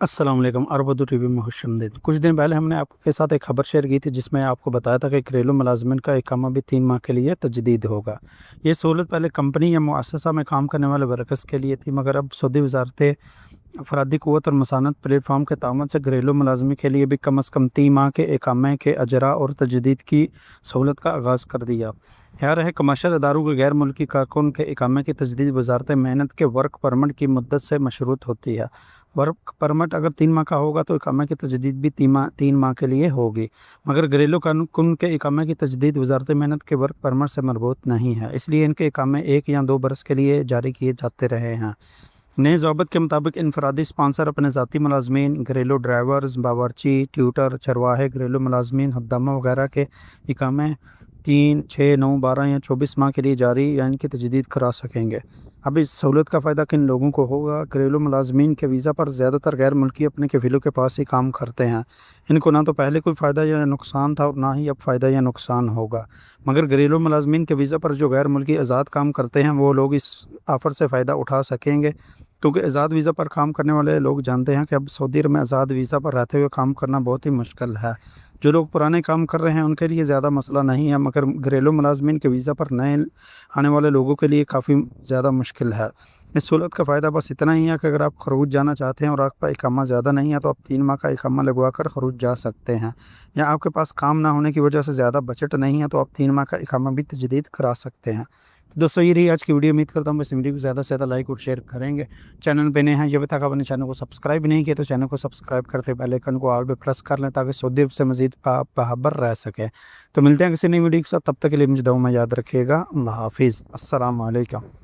अस्सलाम वालेकुम अरबदू टीवी में खुशामदीद। कुछ दिन पहले हमने आपके साथ एक खबर शेयर की थी जिसमें आपको बताया था कि घरेलू मुलाजमिन का इकामा भी 3 माह के लिए तजदीद होगा। ये सहूलत पहले कंपनी या मुअस्ससा में काम करने वाले वर्कर्स के लिए थी, मगर अब सऊदी वजारत अफरादी क़ुव्वत और मसानत प्लेटफार्म के तावन से घरेलू मुलाजमी के लिए भी कम अज़ कम 3 माह के इकामे के अजरा और तजदीद की सहूलत का आगाज़ कर दिया। यहाँ रहे कमर्शल अदारों के गैर मुल्की कारकुन के इकामे की तजदीद वजारत मेहनत के वर्क परमिट की मुद्दत से मशरूत होती है। वर्क परमिट अगर 3 माह का होगा तो इकामे की तजदीद भी 3 माह के लिए होगी, मगर घरेलू कारकुन के इकामे की तजदीद वजारत मेहनत के वर्क परमिट से मरबूत नहीं है, इसलिए इनके इकामे 1 या 2 बरस के लिए जारी किए जाते रहे हैं। नए ज़ाब्त के मुताबिक इनफरादी स्पॉन्सर अपने ज़ाती मुलाजमीन, घरेलू ड्राइवर्स, बावर्ची, ट्यूटर, चरवाहे, घरेलू मुलाजमीन, हद्दामा वगैरह के इकामे 3, 6, 9, 12 या 24 माह के लिए जारी या इनकी तजदीद करा सकेंगे। अब इस सहूलत का फ़ायदा किन लोगों को होगा? घरेलू मुलाजमीन के वीज़ा पर ज़्यादातर गैर मुल्की अपने कफ़ीलों के पास ही काम करते हैं। इनको ना तो पहले कोई फ़ायदा या नुकसान था और ना ही अब फ़ायदा या नुकसान होगा, मगर घरेलू मुलाजमीन के वीज़ा पर जो गैर मुल्की आज़ाद काम करते हैं वो लोग इस ऑफ़र से फ़ायदा उठा सकेंगे, क्योंकि आज़ाद वीज़ा पर काम करने वाले लोग जानते हैं कि अब सऊदी अरब में आज़ाद वीज़ा पर रहते हुए काम करना बहुत ही मुश्किल है। जो लोग पुराने काम कर रहे हैं उनके लिए ज़्यादा मसला नहीं है, मगर घरेलू मुलाजमीन के वीज़ा पर नए आने वाले लोगों के लिए काफ़ी ज़्यादा मुश्किल है। इस सहूलत का फ़ायदा बस इतना ही है कि अगर आप खरूज जाना चाहते हैं और आपका इकामा ज़्यादा नहीं है तो आप 3 माह का इकामा लगवा कर खरूज जा सकते हैं, या आपके पास काम ना होने की वजह से ज़्यादा बजट नहीं है तो आप 3 माह का इकामा भी तजदीद करा सकते हैं। तो दोस्तों, ये रही आज की वीडियो। उम्मीद करता हूँ इस वीडियो को ज़्यादा से ज़्यादा लाइक और शेयर करेंगे। चैनल पे नए हैं, जब तक आपने चैनल को सब्सक्राइब नहीं किया तो चैनल को सब्सक्राइब करते बेल आइकन को ऑल पे प्रेस कर लें ताकि सऊदी अरब से मज़ीद बाखबर रह सके। तो मिलते हैं किसी नई वीडियो के साथ, तब तक के लिए मुझे दुआ में याद रखिएगा। अल्लाह हाफिज़। अस्सलाम वालेकुम।